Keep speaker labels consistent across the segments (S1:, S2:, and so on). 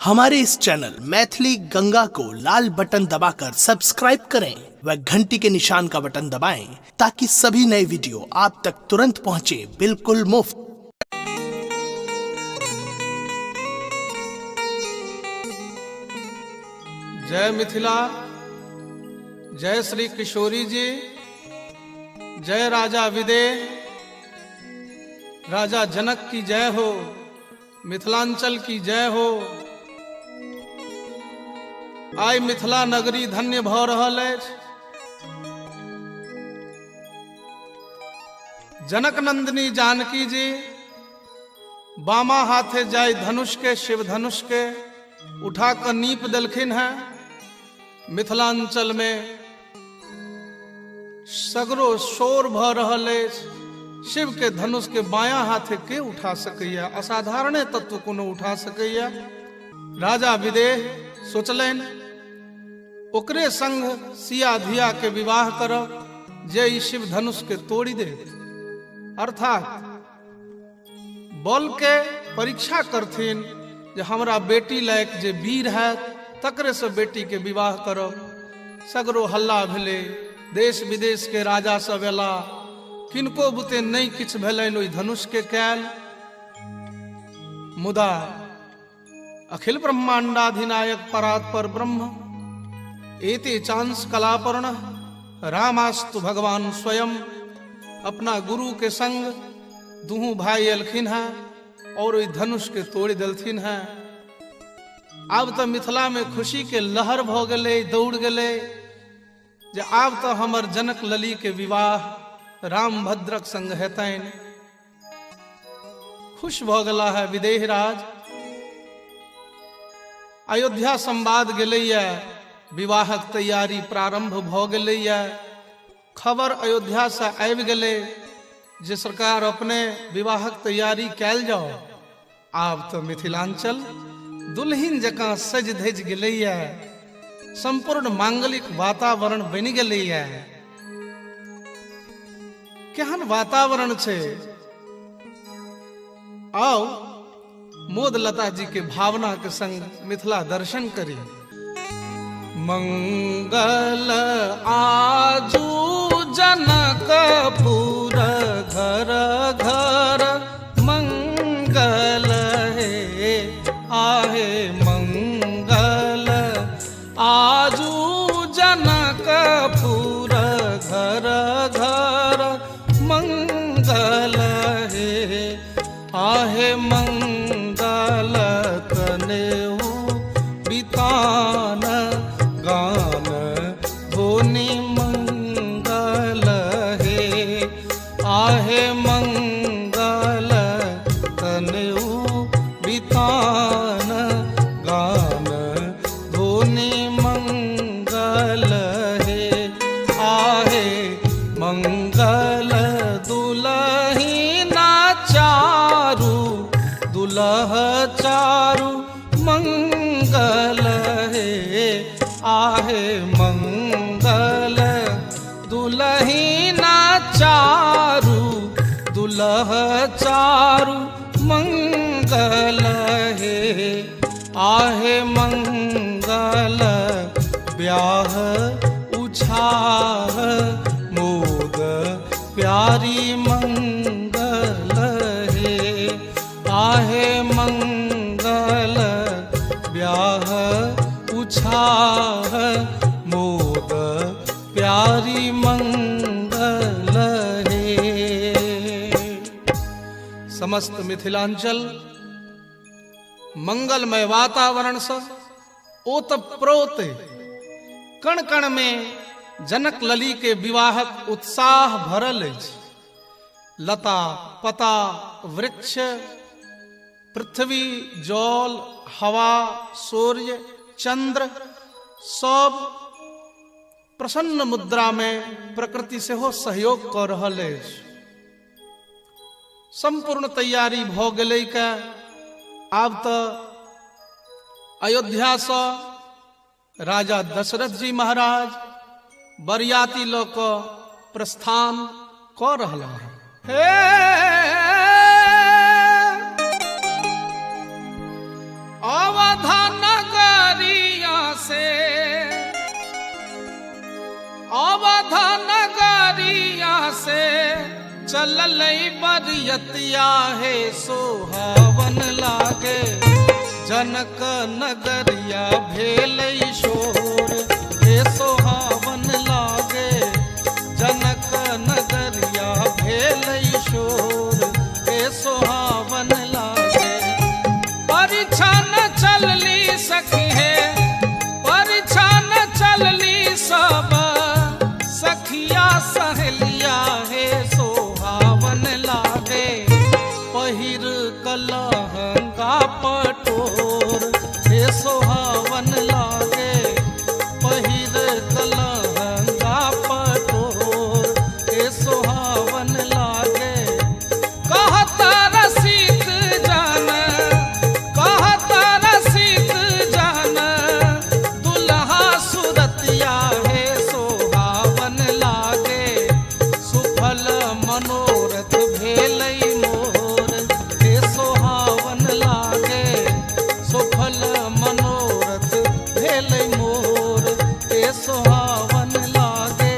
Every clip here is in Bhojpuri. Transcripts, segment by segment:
S1: हमारे इस चैनल मैथिली गंगा को लाल बटन दबाकर सब्सक्राइब करें व घंटी के निशान का बटन दबाएं ताकि सभी नए वीडियो आप तक तुरंत पहुंचे बिल्कुल मुफ्त।
S2: जय मिथिला, जय श्री किशोरी जी, जय राजा विदेह, राजा जनक की जय हो, मिथिलांचल की जय हो। आइ मिथिला नगरी धन्य भ रहल अछि। जनक नंदिनी जानकी जी बामा हाथे जाय धनुष के, शिव धनुष के उठा कर नीप देलखिन हैं। मिथिलांचल में सगरो शोर भ रहल अछि। शिव के धनुष के बायां हाथे के उठा सकैया, असाधारण तत्व कोनो उठा सकैया। राजा विदेह सोचलनि ओकरे संग सिया धिया के विवाह करब जे ई शिव धनुष के तोड़ी दे, अर्थात बल के परीक्षा करथिन जे हमरा बेटी लायक जे वीर है तकरे से बेटी के विवाह करब। सगरो हल्ला भेले, देश विदेश के राजा सब एला, किनको बुते नहीं किछ भेलनि ओहि धनुष के कैल। मुदा अखिल ब्रह्मांडाधिनायक परात्पर ब्रह्म एते चांस कलापर्ण रामास्तु भगवान स्वयं अपना गुरु के संग दुहू भाई एलखिन हैं और ओहि धनुष के तोड़ देलथिन हैं। आब तो मिथिला में खुशी के लहर भ गेलै, दौड़ गेलै जे आब तो हमर जनक लली के विवाह राम भद्रक संग हेतनि। खुश भ गेला है विदेह राज। अयोध्या संवाद गेलैया, विवाहक तैयारी प्रारंभ भ गेलैया। खबर अयोध्या से आबि गेलै जे सरकार अपने विवाहक तैयारी कैल जाओ। आब तो मिथिलांचल दुल्हिन जकां सज धज गेलैया, संपूर्ण मांगलिक वातावरण बनि गेलैया। केहन वातावरण छे, आओ मोद लता जी के भावना के संग मिथिला दर्शन करी। मंगल आजू जनकपुर घर घर मंगल है, आहे मंगल आजू जनकपुर घर घर मंगल है, आहे मंगल तनेऊ बितान गान धोनी मंगल है, आहे मंगल तनेऊ बितान गान धोनी मंगल है, आहे मंगल दुलही ना चारू दुलह चारू मंगल है, आहे मंगल दुलही ना चारू दुलह चारू मंगल है, आहे मंगल ब्याह उछाह मोद प्यारी मंगल है, आहे मंगल ब्याह उछाह मोद प्यारी मंगल है। समस्त मिथिलांचल मंगलमय वातावरण से ओतप्रोत कण कण में जनक लली के विवाहक उत्साह भरल अछि। लता पता वृक्ष पृथ्वी जल हवा सूर्य चंद्र सब प्रसन्न मुद्रा में प्रकृति से हो सहयोग कर रहल अछि। संपूर्ण तैयारी भ गेलै का। आब तो अयोध्या से राजा दशरथ जी महाराज बरियाती ल क प्रस्थान क रहला है। अवधान चललई बरियतिया हे सोहावन लागे, जनक नगरिया भेलई शोर हे सोहावन लागे, जनक नगरिया भेलई शोर हे सोहावन लागे। परीक्षा न चलली सखी है, परीक्षा न चलली सब सखिया सहेलिया हे सोहावन लागे, पहिर कलहंगा पटोर हे सोहावन लागे, पहिर कलहंगा पटोर हे सोहावन लागे। कहत रसिक जन, कहत रसिक जन, दुल्हा सुरतिया हे सोहावन लागे, सुफल मनोरथ भेलई मोर हे सोहावन लागे, सुफल मनोरथ भेलई मोर हे सोहावन लागे।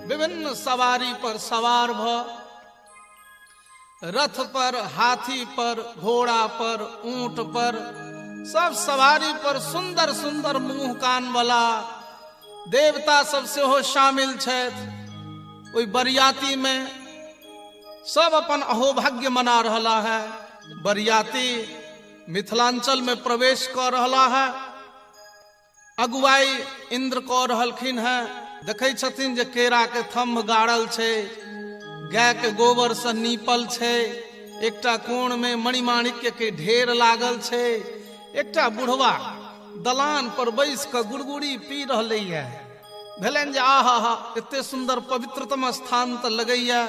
S2: विभिन्न सवारी पर सवार भ, रथ पर, हाथी पर, घोड़ा पर, ऊंट पर, सब सवारी पर सुंदर सुंदर मुंह कान वाला देवता सब से हो शामिल छथि। ओई बरियाती में सब अपन अहोभाग्य मना रहा है। बरियाती मिथिलांचल में प्रवेश कर रहा है, अगुवाई इंद्र कऽ रहलखिन है। देखै छथिन जे केरा के थम्भ गाड़ल छै, गाय के गोबर से नीपल छै, एकटा कोण में मणिमाणिक्य के ढेर लागल छै, एकटा बुढ़वा दलान पर बैस के गुड़गुड़ी पी रहलै है। भेलनि जे आहा हा एते सुंदर पवित्रतम स्थान तऽ लगैया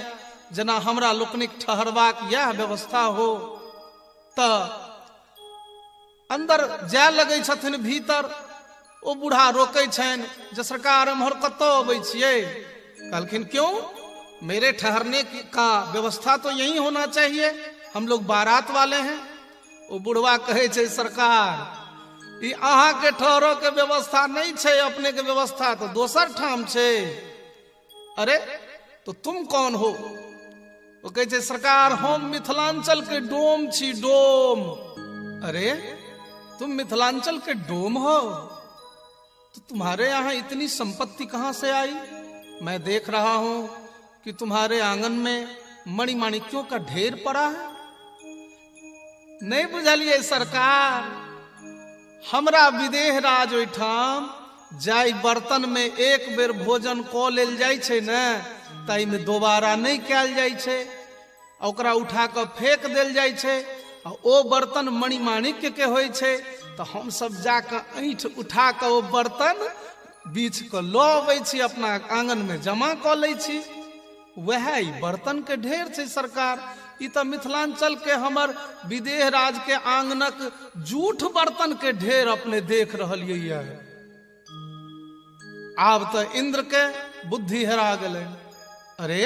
S2: जेना हमरा लोकनिक ठहरबाक यह व्यवस्था हो। तऽ अंदर जाय लगै छथिन भीतर, ओ बूढ़ा रोकै छनि जे सरकार एम्हर कतऽ अबै छियै? कहलखिन क्यों, मेरे ठहरने का व्यवस्था तो यही होना चाहिए, हम लोग बारात वाले हैं। वो बुढ़वा कहे छे सरकार ई अहाँ के ठहरो के व्यवस्था नहीं छे, अपने के व्यवस्था तो दोसर ठाम छे। अरे तो तुम कौन हो? वो कहे छे सरकार हम मिथिलांचल के डोम छी, डोम। अरे तुम मिथिलांचल के डोम हो, तो तुम्हारे यहाँ इतनी संपत्ति कहाँ से आई? मैं देख रहा हूं कि तुम्हारे आंगन में मणिमाणिक्यों का ढेर पड़ा है। नहीं बुझलिए सरकार, हमरा विदेह राज ओइठाम जाई बर्तन में एक बेर भोजन कऽ लेल जाइ छै ने, ताई में दोबारा नहीं कैल जाइ छै, ओकरा उठा के फेंक देल जाइ छै। आ ओ बर्तन मणिमाणिक्य के होइ छै, तो हम सब जाके ऐंठ उठा के ओ बर्तन बीछ के लऽ अबै छी, अपना आंगन में जमा कऽ लै छी। वह बर्तन के ढेर छै सरकार। ई तो मिथिलांचल के हमर विदेह राज के आंगनक जूठ बर्तन के ढेर अपने देख रहलियै। आब तो इंद्र के बुद्धि हेरा गेलै। अरे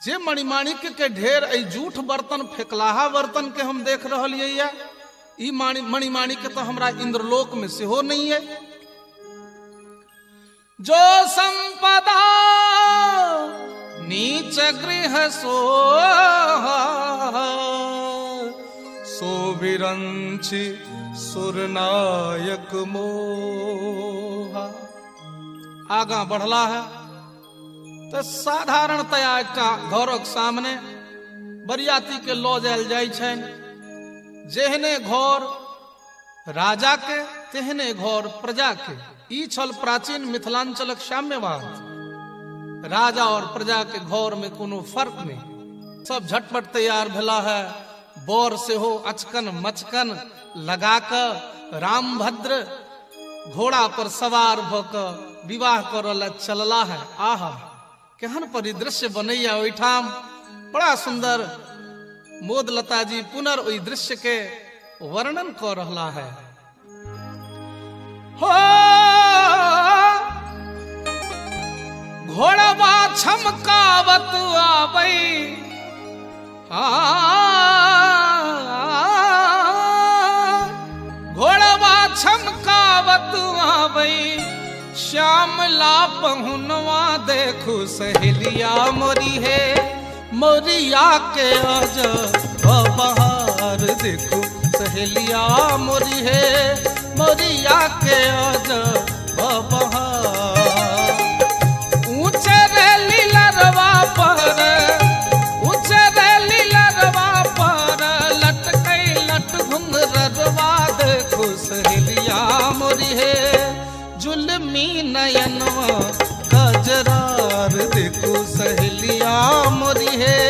S2: जे मणिमाणिक्य के ढेर ऐ जूठ बर्तन, फेकलाहा बर्तन के हम देख रहलियै, ई मणिमाणिक्य तो हमरा इंद्रलोक में सेहो नहीं है। जो संपदा नीच गृह सो विरंचि सुरनायक मोहा। आगा बढ़ला है तो साधारणतया एकटा घरक सामने बरियाती के लऽ जायल जाइ छनि। जेहने घर राजा के तेहने घर प्रजा के, ई छल प्राचीन मिथिलांचलक साम्यवाद। राजा और प्रजा के घर में कोनो फर्क नहीं। सब झटपट तैयार भेला है। बर से हो अचकन मचकन लगा कर रामभद्र घोड़ा पर सवार भऽ विवाह करल चलला है। आहा केहन परिदृश्य बनैया ओइठाम, बड़ा सुंदर। मोदलता जी पुनर ओइ दृश्य के वर्णन कर रहा है। हो घोड़वा छमकावत आबै, घोड़वा छमकावत आबै, श्यामला पहुनवा देखू सहेलिया मोरी है, मोरिया के आज बहार देखू सहेलिया मोरी है, मोरिया के आज बहार। ऊंचे रे लीलरवा पर, ऊंचे रे लीलरवा पर लटकै लट घुंघरवा देखू सहेलिया मोरी है, जुल्मी नयनवा कजरार देखू सहेलिया मोरी है,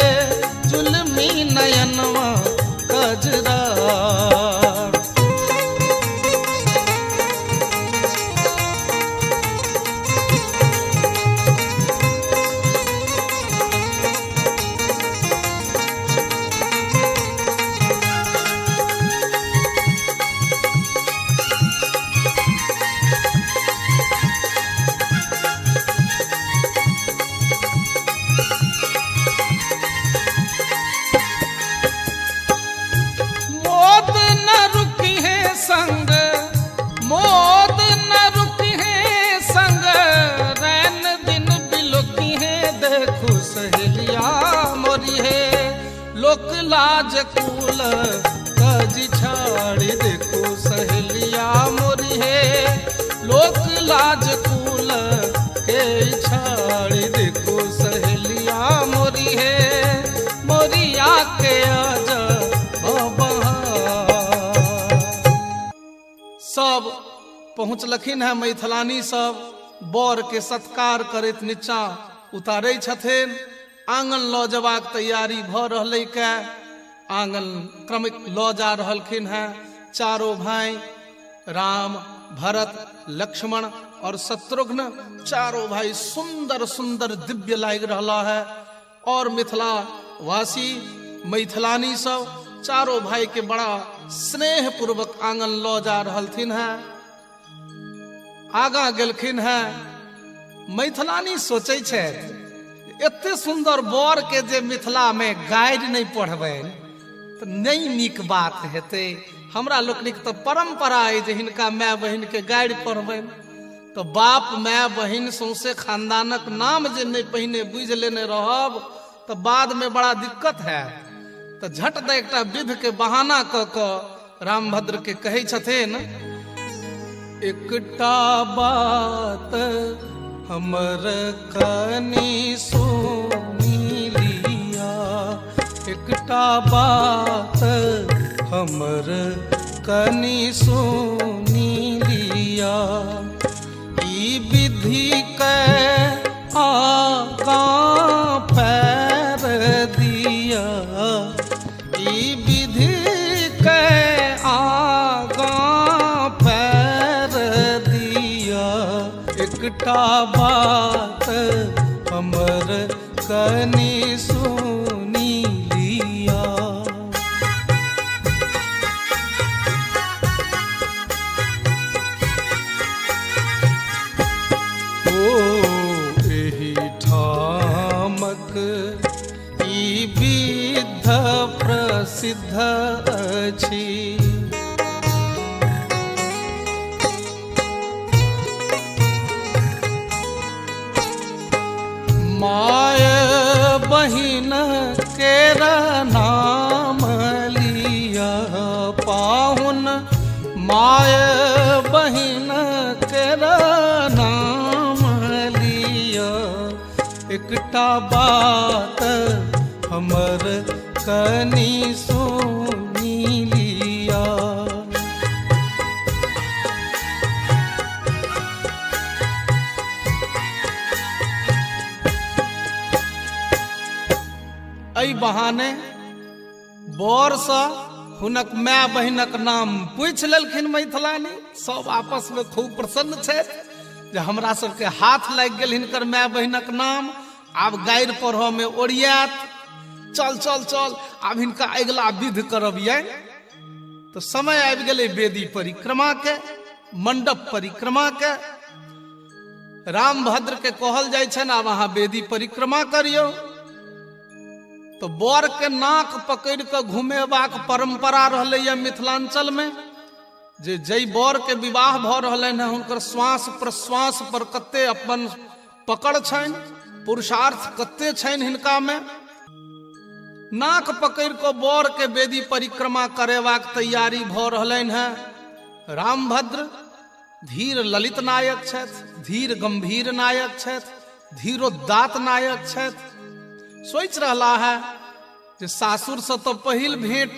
S2: जुल्मी नयनवा कजरार। मोद न रुकी है संग, रैन दिन बिलोकी है देखू सहेलिया मोरी है, लोक लाज कुल कज छाड़ी देखू सहेलिया मोरी है, लोक लाज कुल के छाड़ी देखू सहेलिया मोरी है, मोरिया के आजा सब पहुँचलखिन है। मैथिलानी सब बर के सत्कार करैत नीचा उतारै छथिन। आंगन लऽ जबाक तैयारी भऽ रहलै के आंगन क्रमिक लऽ जा रहलखिन हैं। चारों भाई राम, भरत, लक्ष्मण और शत्रुघ्न, चारों भाई सुंदर सुंदर दिव्य लाग रहा है। और मिथिला वासी मैथिलानी सब चारों भाई के बड़ा स्नेह पूर्वक आंगन लऽ जा रहलथिन हैं। आगा गेलखिन हैं। मैथिलानी सोचै छै एते सुंदर बर के जे मिथिला में गाइड नहीं पढ़बैन तो नहीं नीक बात हेतै। हमरा लोकनिक तो परंपरा है जे हिनका माय बहिन के गाइड पढ़बैन। तो बाप माय बहिन सौंसे खानदानक नाम जे नहीं पहिने बुझ लेने रहब तो बाद में बड़ा दिक्कत है। तो झट दे एकटा विध के बहाना क रामभद्र के कहे छथिन, एकटा बात हमर कनी सुनी लिया, एकटा बात हमर कनी सुनी लिया, ई विधि के आगा पैर दिया, ई विधि के आगा पैर दिया, एकटा बात हमर कनी सुनी लिया। ओ एही ठामक ई विध प्रसिद्ध अछि, माय बहिन केरा नाम लिया पाहुन, माय बहिन केरा नाम लिया, एकटा बात हमर कनी सुनी लिया। एहि बहाने बर सँ हुनक माय बहिनक नाम पूछि लेलखिन मैथिलानी। सब आपस में खूब प्रसन्न छथि जे हमरा सबके हाथ लागि गेल हिनकर माय बहिनक नाम। आब गारि पढ़ऽ में ओरियात। चल चल चल आब हिनका अगिला विध करब ये। तो समय आबि गेलै वेदी परिक्रमा के, मंडप परिक्रमा के। रामभद्र के कहल जाइ छनि आब अहाँ वेदी परिक्रमा करियौ। तो बर के नाक पकड़ के घुमेबाक परंपरा रहलै मिथिलांचल में। जे जय बर के विवाह भ रहलनि हैं हुनकर श्वास प्रश्वास पर कते अपन पकड़ छनि, पुरुषार्थ कते छनि हिनका में। नाक पकड़ को बर के वेदी परिक्रमा करेबाक तैयारी भ रहलनि हैं। रामभद्र धीर ललित नायक छथि, धीर गंभीर नायक छथि, धीरोदात्त नायक छथि। सोचि रहला है जे सासुर से तो पहिल भेंट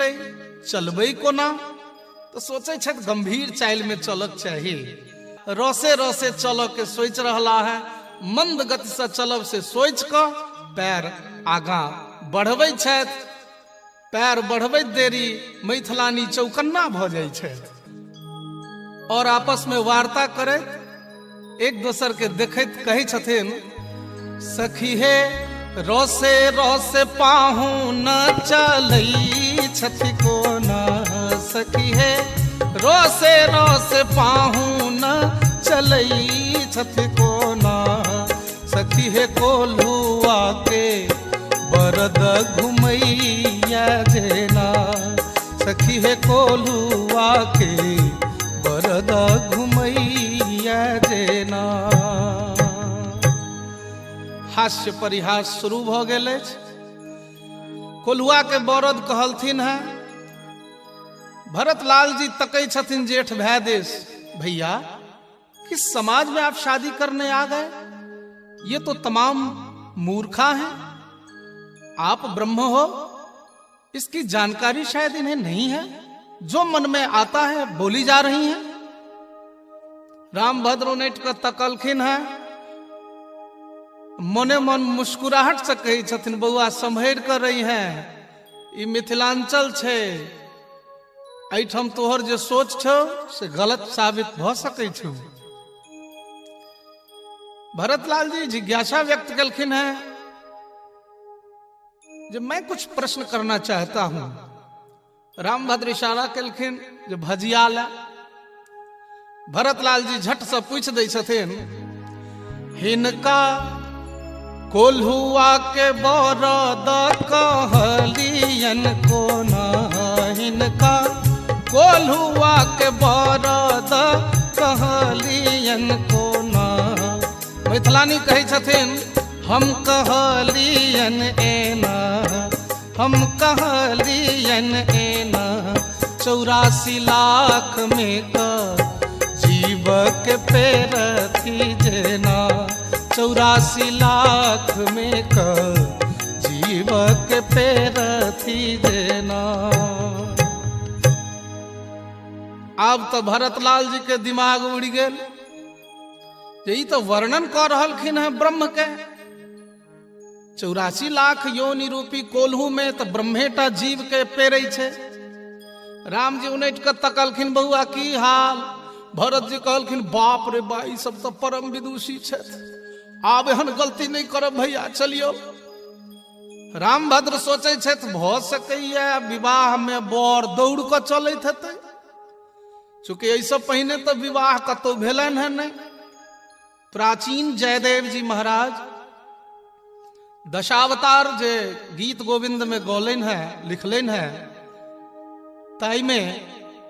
S2: चलबै कोना, तो सोचे छथि गंभीर चाल में चलक चाहिए। रसे रसे चल के सोच रहला है, मंद गति से चलब से सोच क पैर आगा बढ़बै छथि। पैर बढ़बैत देरी मैथिलानी चौकन्ना भ जाइ छथि और आपस में वार्ता करैत एक दोसर के देखैत कहै छथिन, सखी हे रोसे रोसे पाहु न चलै छथि कोना। सखी हे रोसे रोसे पाहु न चलै छथि कोना। सखी हे कोल्हुआ के बरद घुमैया जेना। सखी हे कोल्हुआ के बरद घुमैया जेना। हास्य परिहास शुरू भ गेल अछि। कोल्हुआ के बरद कहलथिन है। भरत लाल जी तकै छथिन जेठ भै देश, भैया किस समाज में आप शादी करने आ गए? ये तो तमाम मूर्खा हैं। आप ब्रह्म हो, इसकी जानकारी शायद इन्हें नहीं है। जो मन में आता है बोली जा रही हैं। रामभद्र नेट कर तकलखिन है। मने मन मुस्कुराहट से कही छथिन, बउआ संभर कर रही हैं। ई मिथिलांचल छे, एठम तोहर जे सोच छो से गलत साबित भ सकै छौ। भरतलाल जी जिज्ञासा व्यक्त कलखिन है जो मैं कुछ प्रश्न करना चाहता हूं। रामभद्र इशारा कलखिन जो भजिया ला। भरतलाल जी झट से पूछ दै छथिन, हिनका कोल्हुआ के बरद कहलियन कोना। हिनका कोल्हुआ के बरद कहलियन कोना। मैथिलानी कहै छथिन, हम कहलियन एना, हम कहलियन एना। 84 लाख में का जीव के पेरथी जेना। 84 लाख में का जीव के पेरथी जेना। अब तो भरतलाल जी के दिमाग उड़ गेल। यही तो वर्णन कर रहलखिन है ब्रह्म के। 84 लाख योनि रूपी कोल्हू में तो ब्रह्मेटा जीव के पेरै छे। राम जी उनट के तकलखिन, बउआ की हाल? भरत जी कहलखिन, बाप रे बा, ई सब तो परम विदुषी छथि। आब एहन गलती नहीं करब भैया, चलियो। रामभद्र सोचे छथि भ सकैया विवाह में बर दौड़ क चलैत हेतै, चूंकि ऐसा पहले तो विवाह कतौ भेलन है नहीं। प्राचीन जयदेव जी महाराज दशावतार जे गीत गोविंद में गौलन है, लिखलन है, ताई में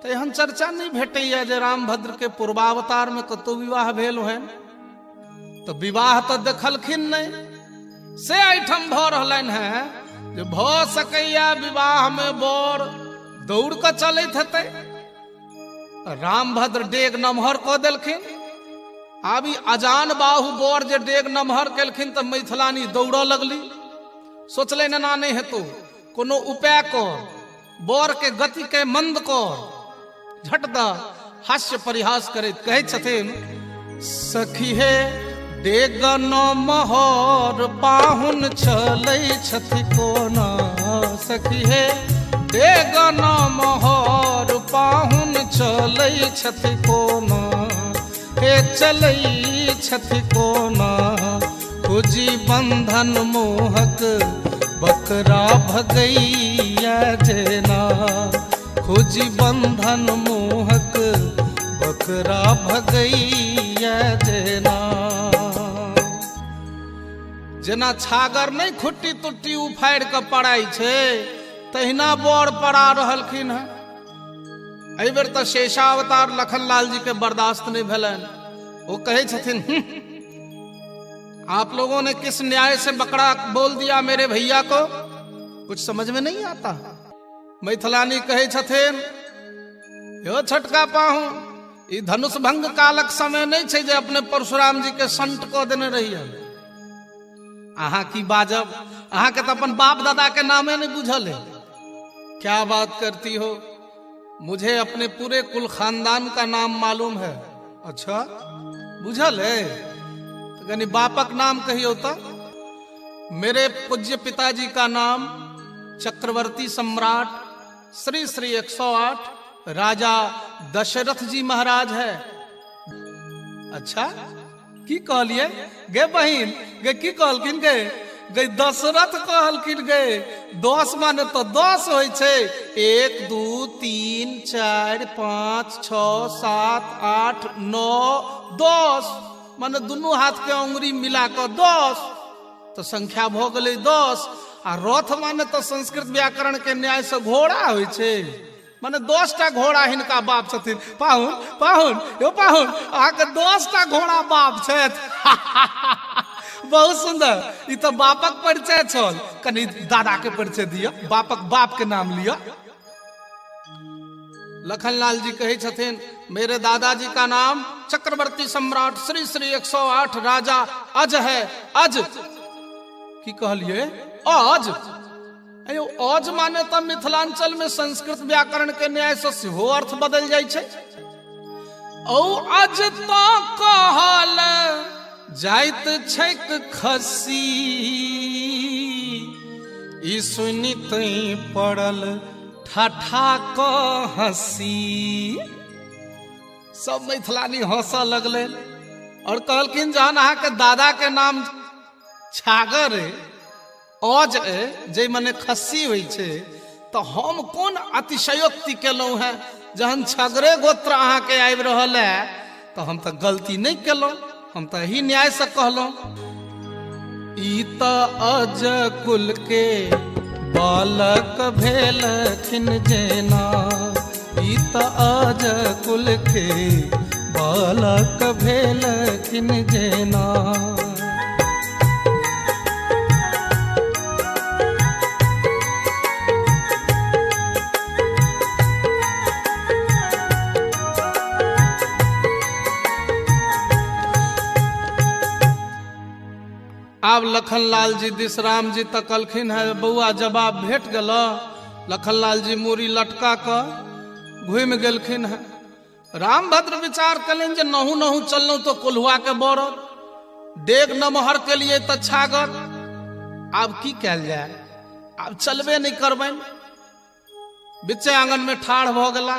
S2: तो एहन चर्चा नहीं भेटैया जे रामभद्र के पूर्वावतार में कतौ विवाह भेल है। तो विवाह तो देखलखिन नहीं, से आइटम भ रहलन है जे भ सकैया विवाह में बर दौड़ क चलैत हेतै। रामभद्र डेग नमहर क देलखिन। आबी अजान बाहु बर जे डेग नमहर केलखिन तो मैथिलानी दौड़ लगली। सोचले ना नहीं हेतु, कोनो उपाय कर, बर के गति के मंद कर। झट द हास्य परिहास करैत कहै छथिन, सखी हे डेग नमहर पाहुन चलै छथि कोना। सखी हे डेग नमहर पाहुन चलै छथि कोना। हे चलै छथि कोना, खोजी बंधन मोहक बकरा भगैया जेना। खोजी बंधन मोहक बकरा भगैया जेना। जेना छागर नहीं खुट्टी तुट्टी उफाड़ के पड़ाई छे, तहिना बर पड़ा रहलखिन है। एहि बेर तो शेषावतार लखनलाल जी के बर्दाश्त नहीं भेलन। वो कहे छथिन आप लोगों ने किस न्याय से बकरा बोल दिया मेरे भैया को, कुछ समझ में नहीं आता। मैथिलानी कहे छथिन यो छटका पाहू ई धनुष भंग कालक समय नहीं छे जे अपने परशुराम जी के संट को देने रहिए। अहा की बाजब, अहा के तो अपन बाप दादा के नामे नहीं बुझल है। क्या बात करती हो, मुझे अपने पूरे कुल खानदान का नाम मालूम है। अच्छा बुझल है, तो यानी बापक नाम कहियो तो। मेरे पूज्य पिताजी का नाम चक्रवर्ती सम्राट श्री श्री 108 राजा दशरथ जी महाराज है। अच्छा की कहलिए गे बहिन गे, की कहलकिन गे गे दशरथ कहलकिन गे 10 माने तो 10 होय छे। 1 2 3 4 5 6 7 8 9 10 माने दुनू हाथ के अंगुरी मिला के 10 तो संख्या भ गेलै 10। आ रथ माने तो संस्कृत व्याकरण के न्याय से घोड़ा होय छे, माने 10टा घोड़ा हिनका बाप छथिन। पाहुन पाहुन यो पाहुन आके 10टा घोड़ा बाप छथि। बहुत सुंदर, ई तो बापक परिचय छल। कनी दादा के परिचय दिया, बापक बाप के नाम लिया। लखनलाल जी कहे छथिन मेरे दादाजी का नाम चक्रवर्ती सम्राट श्री श्री 108 राजा अज है। अज की कहलिए अज, अयो अज माने तो मिथिलांचल में संस्कृत व्याकरण के न्याय से सेहो अर्थ बदल जाय छे। ओ अज तो कहल जाइत छैक खसी, ई सुनित पड़ल ठाठा क हंसी। सब मैथिलानी हंसऽ लगले और कहलखिन जहन अहाँ के दादा के नाम छागर अज जे मने खस्सी होई छे तो हम कोन अतिशयोक्ति केलौं है। जहन छगरे गोत्र अहाँ के आबि रहल है तो हम तो गलती नहीं केलौं, हम तो यही न्याय से कहलौं। ई त अज कुल के बालक भेलखिन जेना, ई त अज कुल के बालक भेलखिन जेना। अब लखनलाल जी दिसराम जी तकलखिन है बउआ जवाब भेट गल। लखनलाल जी मूरी लटका कर घूम गेलखिन है। रामभद्र विचार कलें जे नहू नहू चललौं तो कोल्हुआ के बरद, डेग नमहर के लिए तो छागर। अब की कैल जाए, अब चलबे नहीं करबैन। बिचे आंगन में ठाढ़ भ गेला।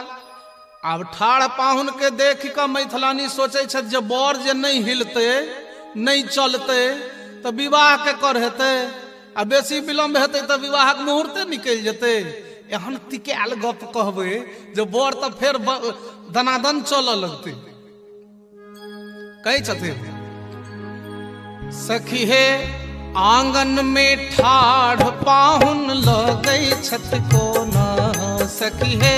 S2: अब ठाढ़ पाहुन के देख के मैथिलानी सोचे छथि जे बर जे नहीं हिलते नहीं चलते तो विवाह के कर हेते, आ बेसी विलम्ब हेते तो विवाह के मुहूर्ते निकल जेते। एहन तिकायल गप कहबे जे बर तो फिर दनादन चल लगते। कही छथिन सखी हे आंगन में ठाढ़ पाहुन लगै छथ कोना। सखी हे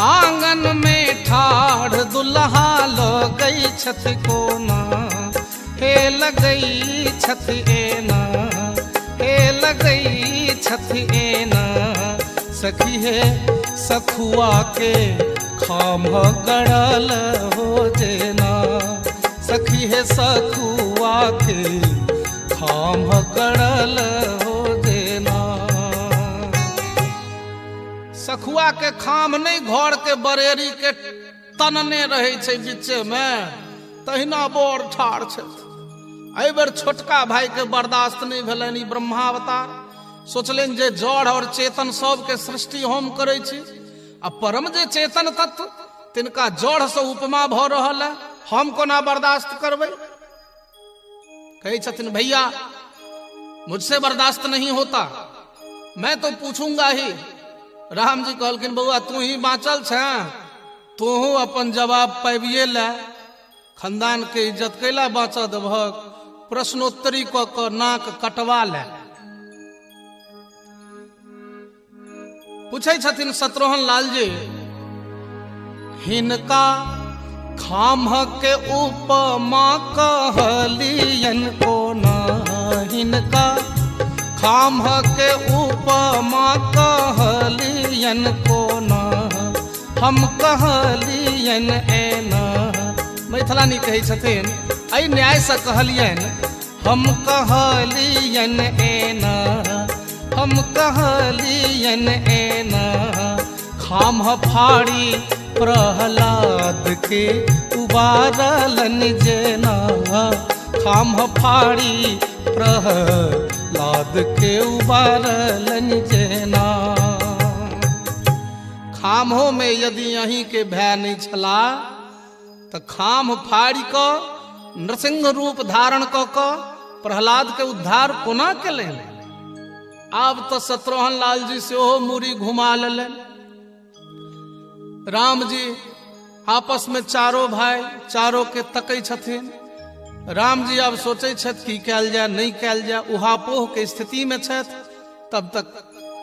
S2: आंगन में ठाढ़ दुल्हा लगै छथ कोना। हे लगई छथ एना, हे लगई छथ एना। सखी है सखुआ के खाम गड़ल हो जेना। सखी है सखुआ के खाम गड़ल हो जेना। सखुआ के खाम नहीं घर के बरेरी के तनने रहे छे बीचे में, तहिना बर ठाढ़ छे। एहि बेर छोटका भाई के बर्दाश्त नहीं भेलनि। ई ब्रह्मावतार सोचलनि जे जड़ और चेतन सब के सृष्टि हम करे छी, आ परम जे चेतन तत्व तिनका जड़ से उपमा भ रहल है, हम कोना बर्दाश्त करबै। कहे छथिन भैया मुझसे बर्दाश्त नहीं होता, मैं तो पूछूंगा ही। राम जी कहलखिन बउआ तू ही बाँचल छे, तू अपन जवाब पाबिए ला। खानदान के इज्जत कैला बाँच देभक, प्रश्नोत्तरी क नाक कटवा ले। पूछे छथिन शत्रुघ्न लाल जी हिनका खाम्ह के उपमा कहलियन को ना, हिनका खाम्ह के उपमा कहलियन को ना, हम कहलियन एना। मैथिलानी कहै छथिन एहि न्याय से कहलियन, हम कहलियन एना, हम कहलियन एना। खाम्ह फाड़ी प्रहलाद के उबारलन जेना, खाम्ह फाड़ी प्रहलाद के उबारलन जेना। खाम्हों में यदि यहीं के भय नहीं छला तो खाम फाड़ी क नृसिंह रूप धारण क प्रहलाद के उद्धार कोना केलनि। आब तो शत्रुघ्न लाल जी से ओहो मूरी घुमा लेलनि। राम जी आपस में चारों भाई चारों के तकै छथिन। राम जी अब सोचे छथि की कैल जाए नहीं कैल जाए, उहापोह के स्थिति में छथि। तब तक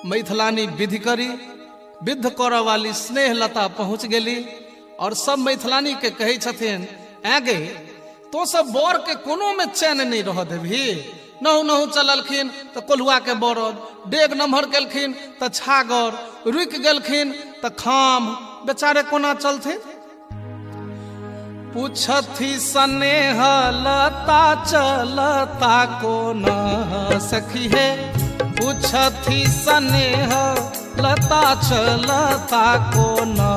S2: मैथिलानी विधि करी, विद्ध करऽ वाली स्नेह लता पहुंच गेली और सब मैथिलानी के कहे छथिन, आगे तो सब बर के कोनो में चैन नहीं रह देभी। नहु नहु चललखिन तो कोल्हुआ के बरद, डेग नम्हर केलखिन तो छागर, रुक गेलखिन तो खाम, बेचारे कोना चलथे। पूछथी स्नेह लता चलता कोना सखी है, पूछथी स्नेह लता चलता कोना,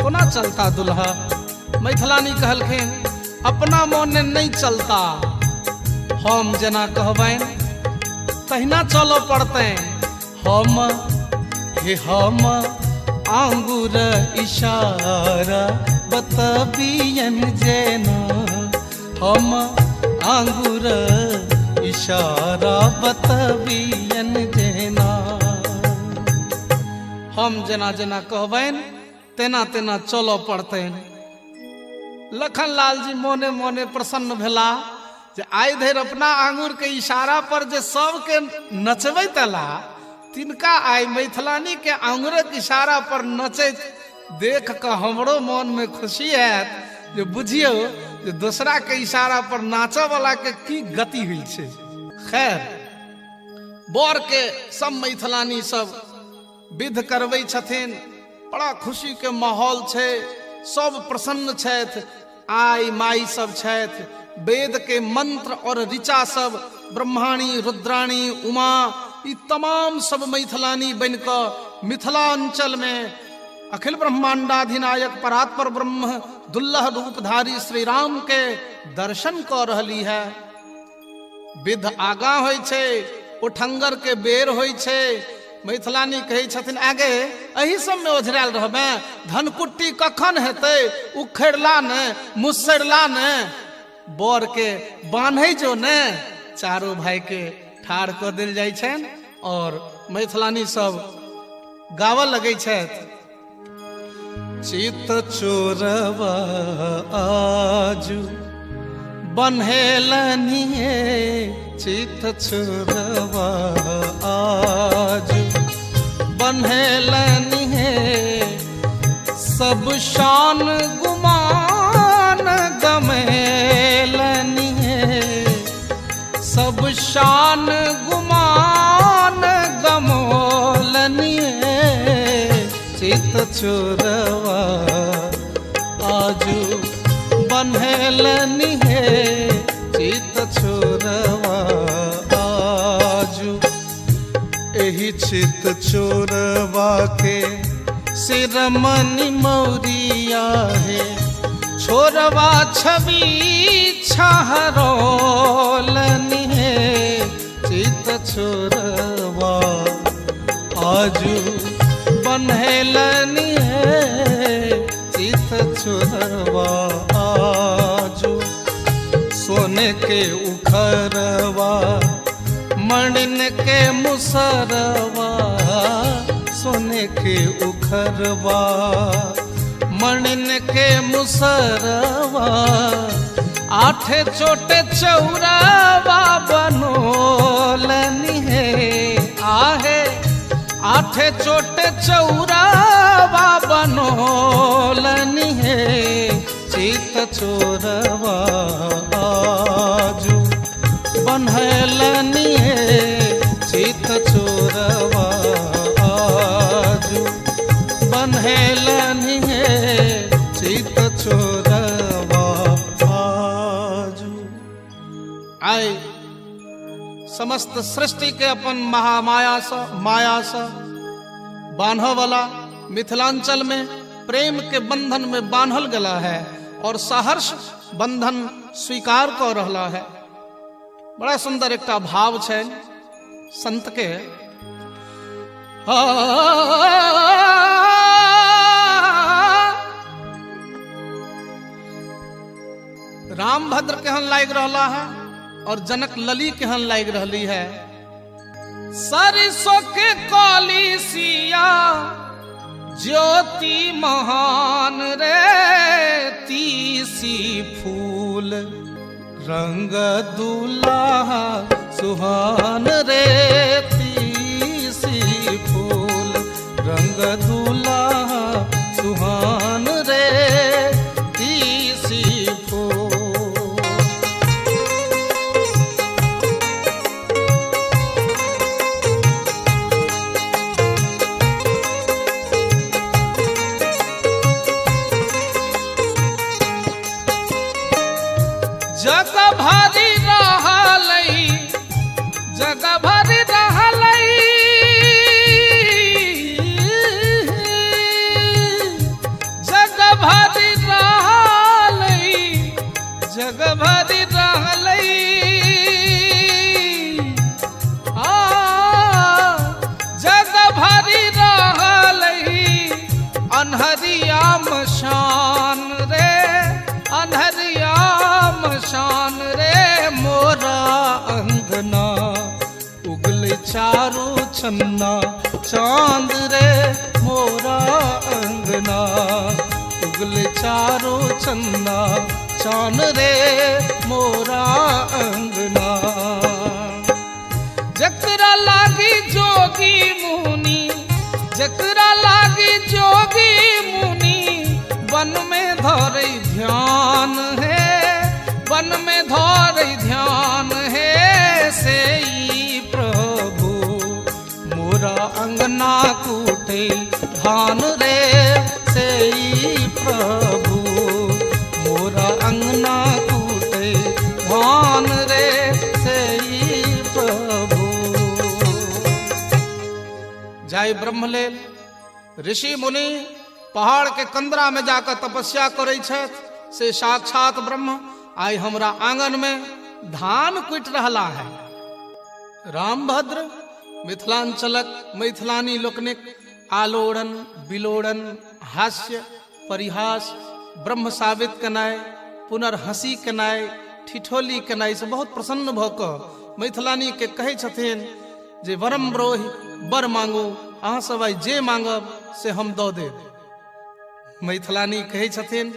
S2: कोना चलता दुल्हा। मैथिलानी कहलखिन अपना मोने नहीं चलता, हम जेना कहबैन तहिना चलो पड़ते। हम हे हम आंगुर इशारा बतबियन जेना, हम आंगुर इशारा बतबियन जेना। हम जेना जेना कहबैन तेना तेना चलो पड़ते। लखन लाल जी मोने मोने प्रसन्न भेला जे आइ धरि अपना आंगुर के इशारा पर जे सबके नचबै तला, तिनका आइ मैथिलानी के आंगुरक इशारा पर नचैत देख कऽ हमरो मन में खुशी हैत जे बुझियौ जे दूसरा के इशारा पर नाचऽ वाला के की गति हुई छै। खैर बर के सब मैथिलानी सब विध करबै छथिन, बड़ा खुशी के माहौल छै, सब प्रसन्न छथि। आई माई सब छथि, वेद के मंत्र और ऋचा सब ब्रह्माणी रुद्राणी उमा ई तमाम सब मैथिलानी बन कऽ मिथिलांचल में अखिल ब्रह्मांडाधिनायक परात्पर ब्रह्म दुल्लह रूपधारी श्री राम के दर्शन कऽ रहली है। विध आगा होइ छै, उठंगर के बेर होइ छै। मैथिलानी कहै छथिन आगे एही सब में ओझरायल रहबै, धनकुट्टी कखन हेतै, उखड़ला ने मुसरला ने, बर के बान्है जो ने। चारों भाई के ठाढ़ कऽ देल जाइ छनि और मैथिलानी सब गावऽ लगै छथि। चित चोरवा आजू बन्हेलनि हे, चित चोरवा आजू बन्हेलनि हे, सब शान गुमान गमेलनि हे, सब शान गुमान गमोलनि हे। चित चोरवा आजू बन्हेलनि हे, चित चोरवा आजू। एही चित चोरवा के सिरमनि मौरिया है, छोरवा छवि छहरोलनि हे। चित चोरवा आजू बन्हेलनि हे, चित चोरवा आजू। सोने के उखरवा मणिन के मुसरवा, सोने के उखरवा मणिन के मुसरवा, आठे चोटे चौरावा बनोलनि हे। आहे आठे चोटे चौरावा बनोलनी है चित चोरवा आजू बनहलनी है चित चोरवा आजू बनहलनी है चित चोरवा आजू। आए समस्त सृष्टि के अपन माया सा बांधव वाला मिथिलांचल में प्रेम के बंधन में बांधल गला है और सहर्ष बंधन स्वीकार कर रहा है। बड़ा सुंदर एक भाव है संत के रामभद्र केहन लाग रहा है और जनक लली केहन लाग रही है। सरसों के कली सिया ज्योति महान रे तीसी फूल रंग दुल्हा सुहान रे तीसी फूल रंग दुल्हा सुहान रे तीसी फूल। जग भरी रहलई जग भरी रहलई जग भरी रहलई जग भरी रहलई जग भरी रहलई अनहरिया मशान रे अनहरिया शान रे मोरा अंगना उगले चारो छन्ना चांद रे मोरा अंगना उगले चारो छन्ना चांद रे मोरा अंगना। जकरा लागी जोगी मुनि जकरा लागी जोगी मुनि वन में धरे ध्यान है वन में धर ध्यान है से प्रभु मोरा अंगना कूटे धान रे से प्रभु मोरा अंगना कूटे धान रे से प्रभु। जाय ब्रह्मलेल ऋषि मुनि पहाड़ के कंदरा में जाकर तपस्या करे से साक्षात ब्रह्म आई हमरा आंगन में धान कुट रहा है। रामभद्र मिथिलांचलक मैथिलानी लोकनिक आलोड़न बिलोड़न हास्य परिहास ब्रह्म साबित कनाय पुनर्हसी कनाय ठिठोली कनाय से बहुत प्रसन्न भ क मैथिलानी के कहे छथिन जे वरम ब्रोहि बर मांगू अहाँ सब आई जे मांगब से हम दो देब। मैथिलानी कहे छथिन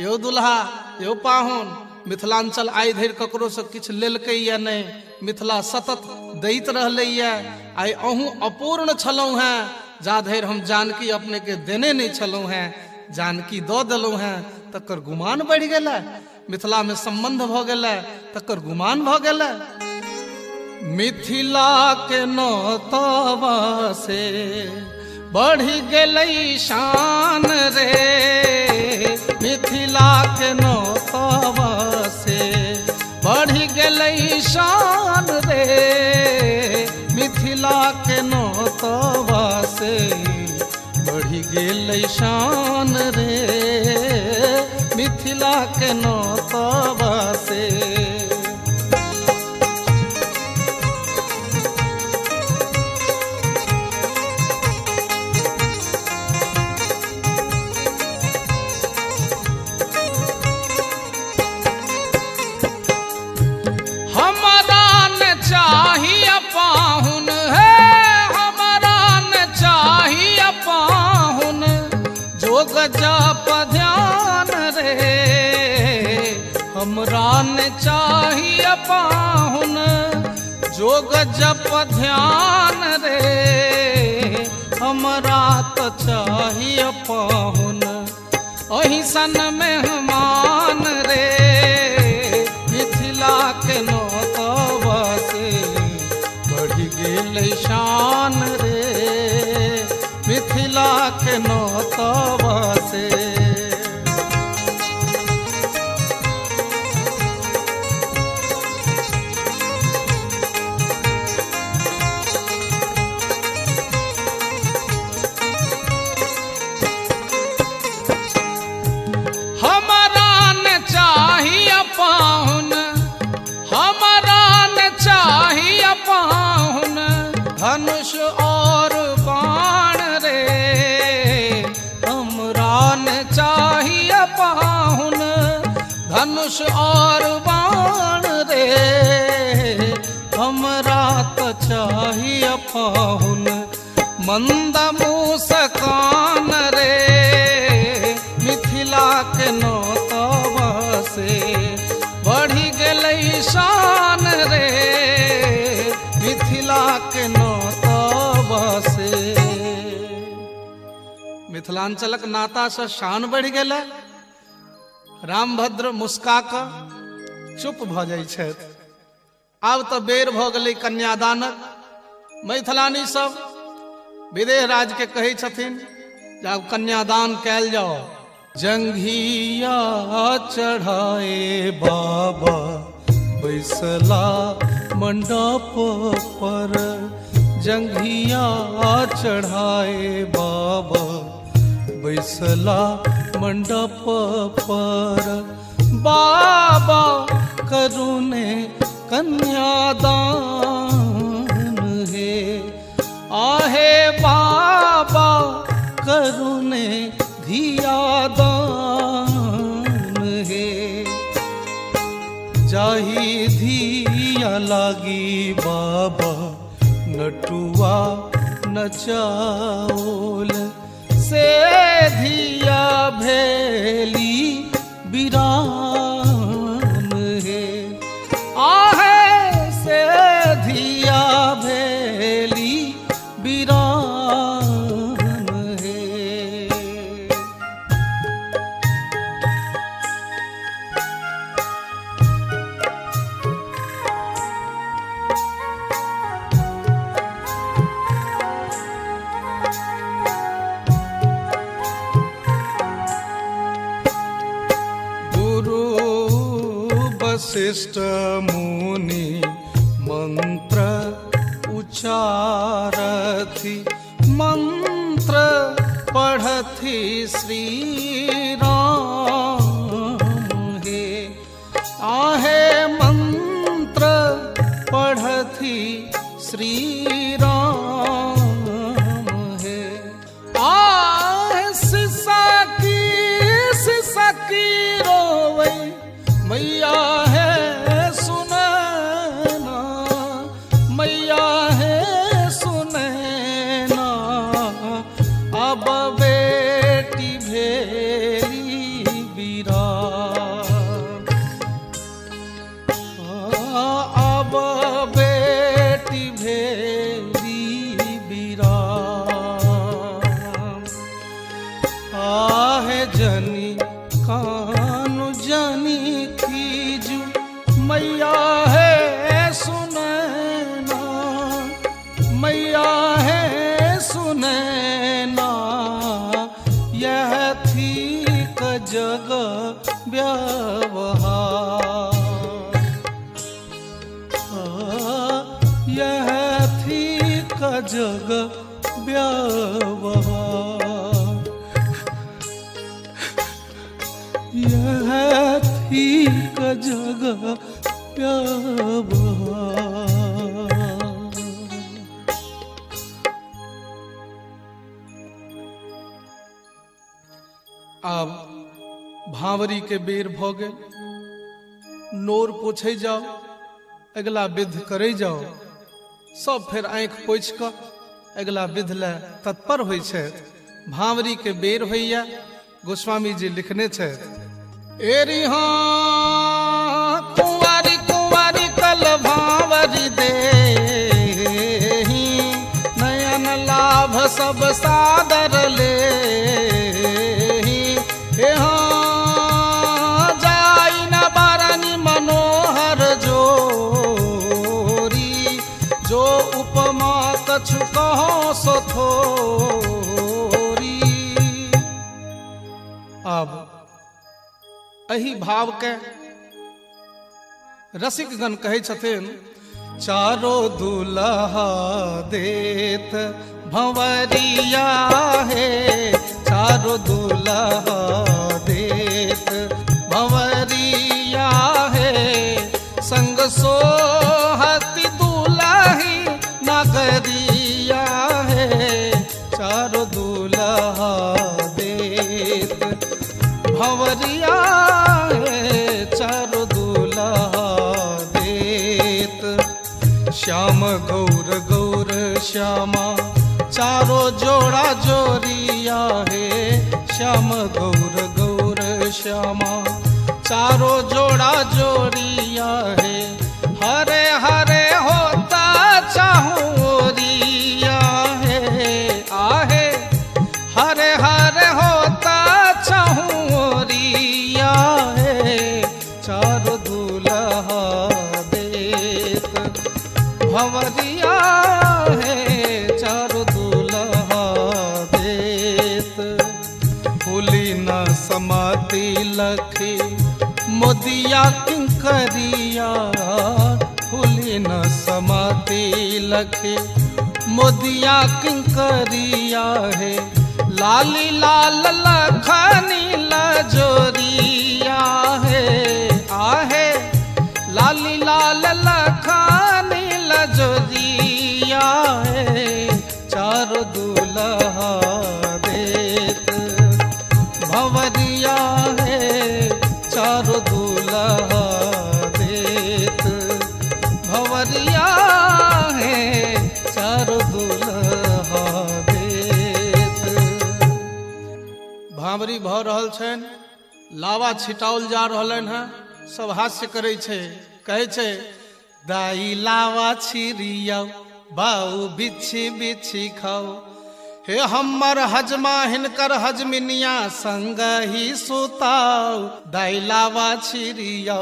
S2: यो दुल्हा यो पाहुन मिथिलांचल आइ धरि ककरो से किछु लेलकै या नहीं मिथिला सतत दैत रहलैया आइ अहूँ अपूर्ण छलहुँ हैं जा धरि हम जानकी अपने के देने नहीं छलहुँ हैं जानकी दो देलहुँ हैं तकर गुमान बढ़ि गेलै मिथिला में संबंध भ गेलै तकर गुमान भ गेलै। मिथिला के नौतवा से बढ़ि गेलै शान रे मिथिला के नौतवा से बढ़ि गेलै शान रे मिथिला के नौतवा से बढ़ि गेलै शान रे मिथिला के नौतवा से। जप ध्यान रे हमरा ने चाहिए पाहुन जोग जप ध्यान रे हमरा तो चाहिए पाहुन अही सन मेहमान रे मिथिला के नौतवा से बढ़ी गेल शान रे मिथिला के नौतवा से। धनुष और बाण रे हमरा न चाहिए पाहुन धनुष और बाण रे हमरा तो चाहिए पाहुन मंद मुस्कान रे मिथिला के नौतवा से बढ़ी गेलै शान रे मिथिला के नौतवा से। मिथिलांचलक नाता से शान बढ़ गेलै। रामभद्र मुस्का कऽ चुप भऽ जाइ छथि। आब तऽ बेर भऽ गेलै कन्यादानक। मैथिलानी सब विदेह राज के कहै छथिन जे आब कन्यादान कयल जाओ। जंघिया चढ़ाए बाबा बैसला मंडप पर जंघिया चढ़ाए बाबा बैसला मंडप पर बाबा करुणे कन्यादान है आहे बाबा करुणे धियादान है जाही धिया लागी बाबा नटुआ नचाओल से धिया भेली बिरान है आहे से धिया भेली बिरान है। वशिष्ठ मुनि मंत्र उचारथि मंत्र पढ़थि श्री राम हे आहे मंत्र पढ़थि श्री राम हे आहे सिसा की रोवे मैया है सुनैना मैया है सुनैना अब बेटी भेली बिरा अब बेटी भेली बिरा आहे जनी कानु जनी कीजू मैया है सुनैना मैया है सुनैना यह थी क जग व्यवहार यह थी क जग व्यवहार यह थी क जग व्यवहार। आब भावरी के बेर भ गेल। नोर पोछे जाओ अगला विध करे जाओ सब फेर आँख पोछि कऽ अगला विध ले तत्पर होइ छथि। भावरी के बेर होइया। गोस्वामी जी लिखने छथि एरी हाँ कुंवारी कुंवारी कल भावरी दे सब सादर ले जाई न बारनी मनोहर जोरी जो उपमा कछु कहो सो थोरी। अब एही भाव के रसिकगण कहै छथिन चारो दुल्हा देत भंवरिया है चारो दुल्हा देत भंवरिया है संग सोहती दुल्ही नगरिया है चारो दुल्हा देत भंवरिया है चारो दुल्हा देत। श्याम गौर गौर श्यामा चारो जोड़ा जोरिया है श्याम गौर गौर श्यामा चारो जोड़ा जोड़िया है हरे हरे होता चाहूरिया है आहे हरे हरे होता चाहूरिया है चारो दुल्हा देत भंवरिया है चारो दुल्हा देत। फूली न समाती लखी मोदिया किंकरिया फूली न समाती लखी मोदिया किंकरिया है लाली लाल लखनी लजोरिया है आहे लाली लाल लखनी लजोरिया है चारो दुल्हा देत भंवरिया है चारो दुल्हा देत भंवरिया है चारो दुल्हा देत। भांवरी भ रहल छन लावा छिटाओल जा रहलन है सब हास्य करे छे कहे छे दाई लावा छिरिया बाऊ बिछी बिछी खाओ हे हमर हजमा हिनकर हजमिनिया संग ही सुताओ दाई लावा छिरिया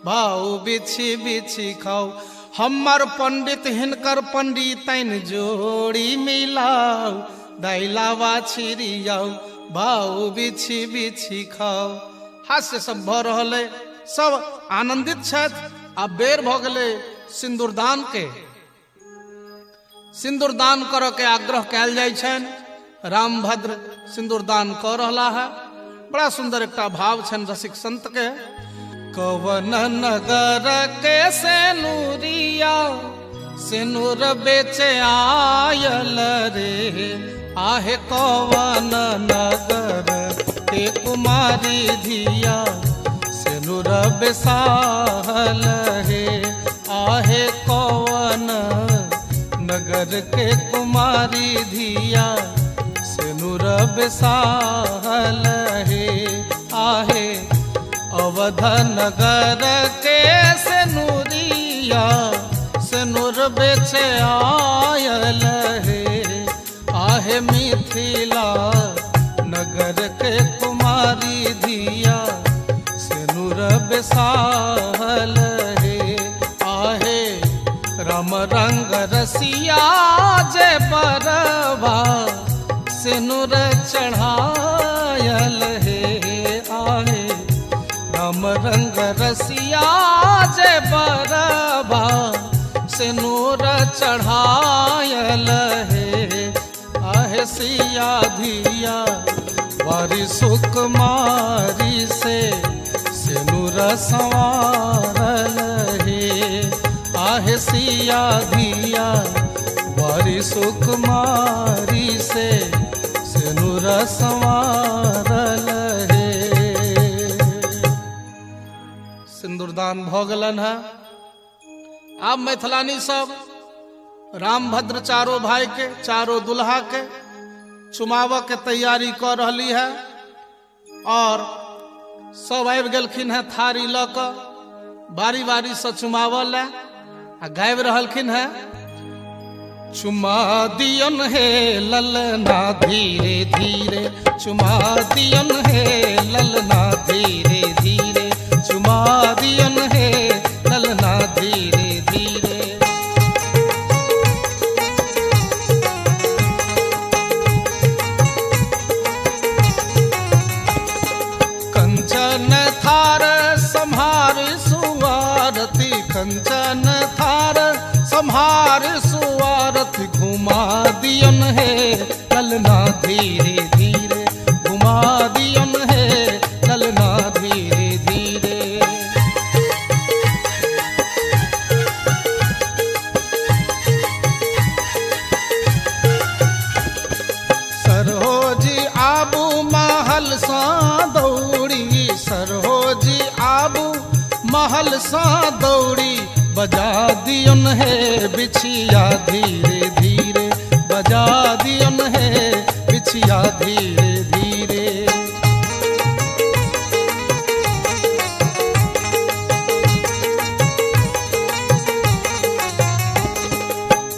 S2: बाऊ बिछी बिछी खाओ हमर पंडित हिनकर पंडितन जोड़ी मिलाओ दाई लावा छिरिया बाऊ बिछी बिछी खाओ। हास्य सब भ रहल है सब आनंदित छथि। आ बेर भ गेलै सिंदूरदान के सिंदूरदान करऽ के आग्रह कयल जाइ छनि। रामभद्र सिंदूरदान कऽ रहला है। बड़ा सुंदर एकटा भाव छनि रसिक संत के कवन नगर के सेनुरिया सेनुर बेचे आयल रे आहे कवन नगर के कुमारी धिया सेनुर बेसाहल हे आहे कवन नगर के कुमारी धिया सेनुर बेसाहल हे आहे अवध नगर के सेनुरिया सेनुर बेचे आयल हे आहे मिथिला नगर के कुमारी धिया सेनुर बेसाहल हे आहे राम रंग रसिया जे बरवा सेनुर चढ़ायल हे आहे राम रंग रसिया जे बरवा सेनुर चढ़ायल हे आहे सिया धिया वारी सुकुमारी से सेनुर संवारल हे आहे सिया धिया वारी सुकुमारी से सेनुर संवारल हे। सिंदूरदान भ गेलन है। आब मैथिलानी सब रामभद्र चारो भाई के चारो दुल्हा के चुमाव के तैयारी कर रही है और सब आबि गेलखिन है थारी ल क बारी बारी से चुमाव ले आ गाबि रहलखिन है चुमा दियन है ललना धीरे धीरे, चुमा दियन है ललना धीरे धीरे, चुमा दियन है ललना धीरे धीरे। कंचन थार संहार सुवारती, कंचन थार संहार सुवारती, घुमा दियन है ललना धीरे धीरे, घुमा दियन है ललना धीरे धीरे। सरहोजी आबू महल सा दौड़ी, सरहोजी आबू महल सा दौड़ी, बजा दियन है बिछिया धीरे धीरे, बजा दियन है बिछिया धीरे धीरे।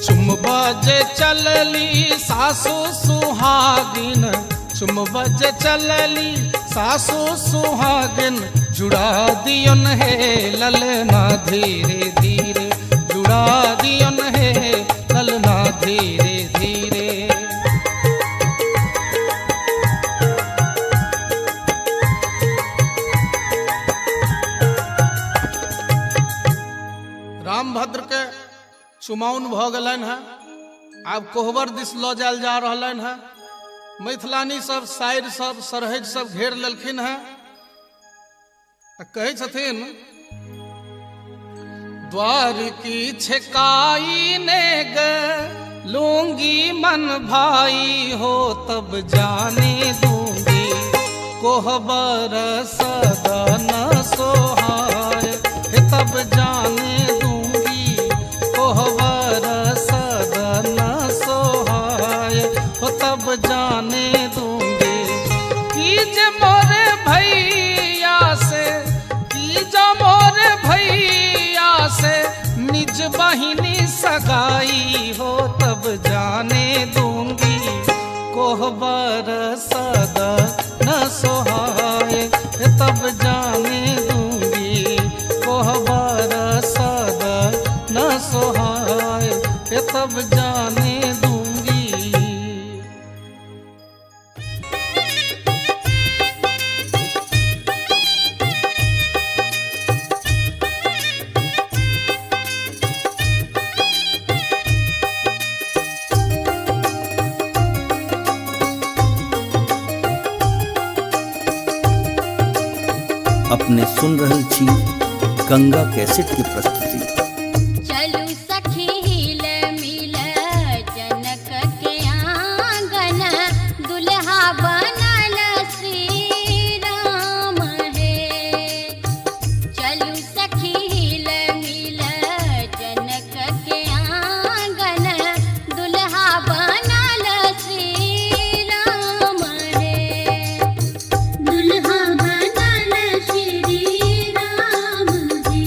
S2: चुम बजे चलली सासु सुहागिन, चुम बजे चलली सासु सुहागिन, जुड़ा दियन है ललना धीरे धीरे, जुड़ा दियन है ललना धीरे धीरे। रामभद्र के चुमाउन भ गलन है, आब कोहबर दिस लो जायल जा रहलन है। मैथिलानी सब शायर सब सरहज सब घेर लेलखिन है। कहे छथिन द्वार की छकाई ने ग लूंगी मन भाई हो, तब जाने दूंगी कोहबर सदन सोहाय, तब जाने दूंगी कोहबर सदन सोहाय, तब जाने दूंगी कि जे मोरे भैया से, कि जो मोरे भैया से निज बहिनी सगाई हो, तब जाने दूंगी कोहबर सदन सोहाय, तब जाने दूंगी कोहबर सदन सोहाय, तब जाने दूंगी।
S3: अपने सुन रहल छी गंगा कैसेट की प्रस्तुति।
S4: चलू सखी हिल मिल जनक के आंगन, दुल्हा बनल श्री राम है। चलू सखी हिल मिल जनक के आंगन, दुल्हा बनल श्री राम है। दुल्हा बनल श्री राम जी,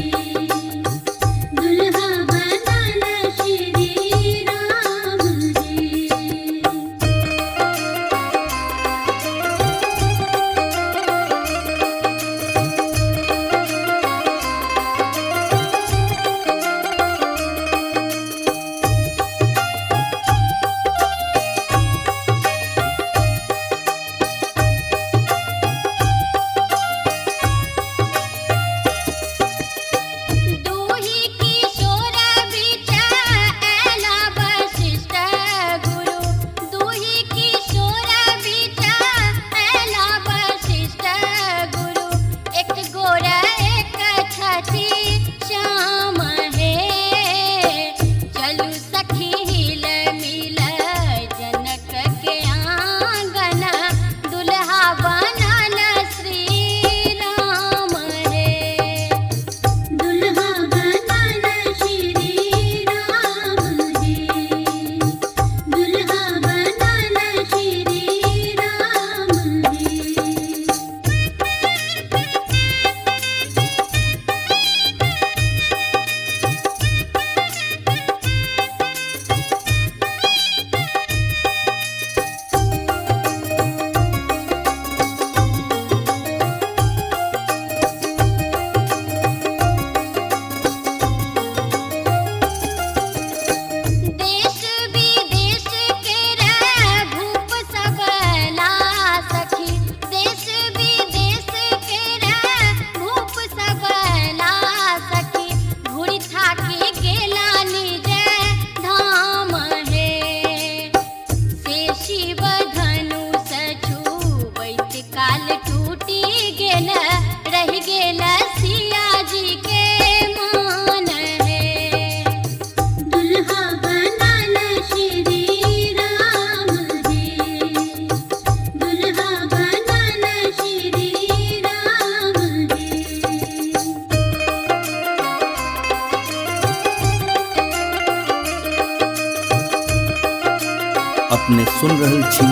S3: अपने सुन रहल छी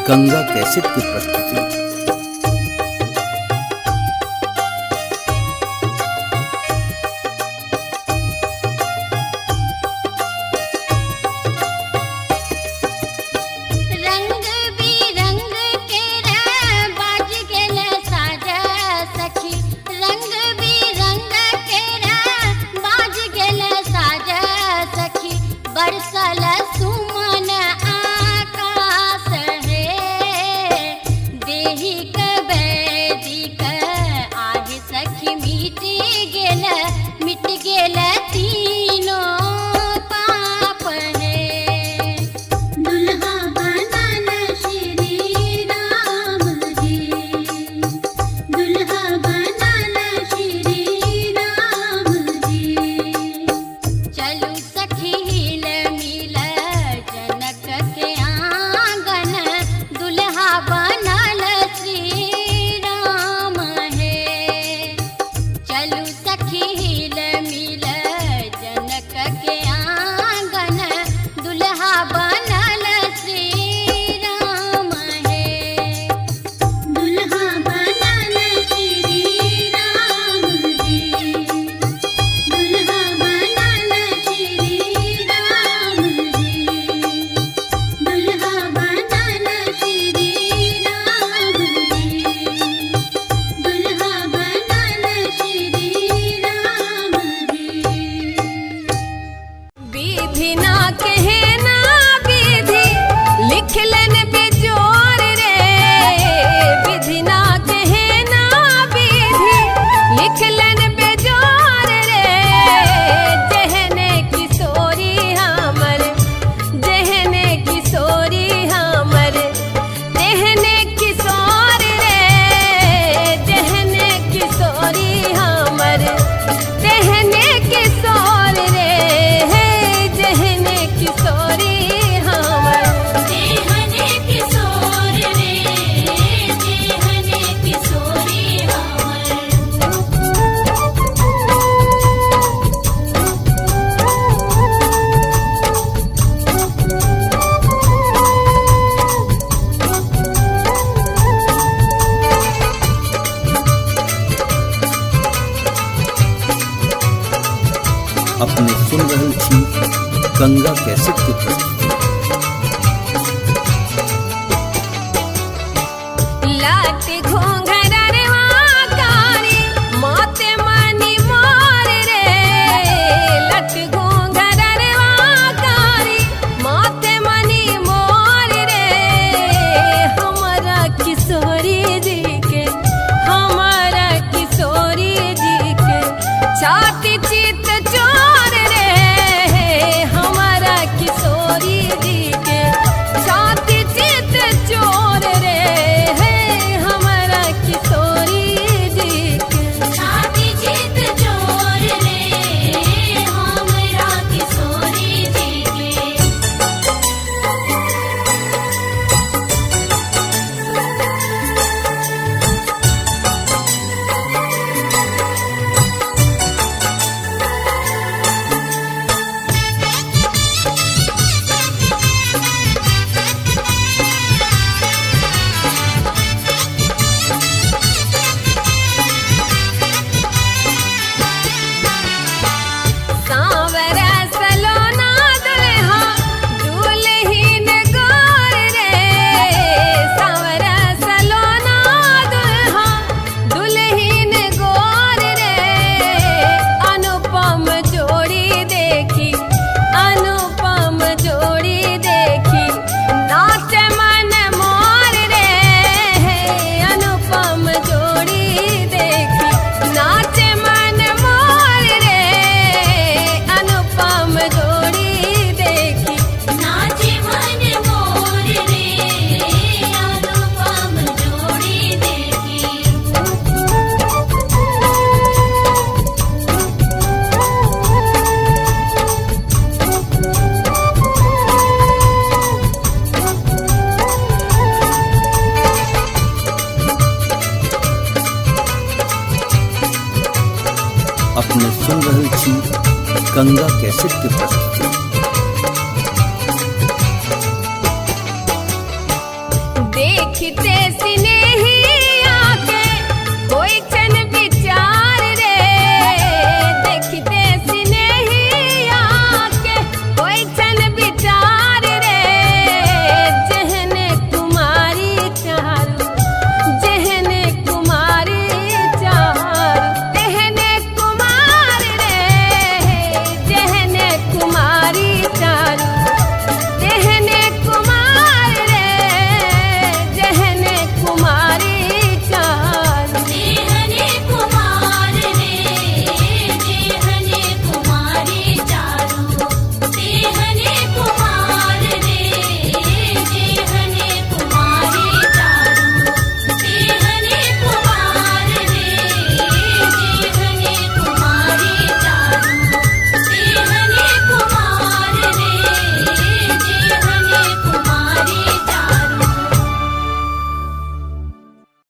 S3: गंगा कैसेट की प्रस्तुति।
S4: बरसल सुमन आकाश है, देहि कबैदिक आहे सखी मिट गेल तीनों पाप है। दुल्हा बनल श्री राम जी, दुल्हा बनल श्री राम जी। चलू सखी
S3: अपने सुन रहल छी गंगा कैसेट की प्रस्तुति।
S5: लाते घोंघरवा कारी माते मनी मोर रे, लट घोंघरवा कारी माते मनी मोर रे। हमारा किशोरी जी के, हमारा किशोरी जी के छाती चित चोर रे, हमारा किशोरी जी के छाती चित चोर रे, हमारा किशोरी जी के छाती चित चोर रे, हमारा किशोरी जी के।
S3: अपने सुन रहल छी गंगा कैसेट की प्रस्तुति।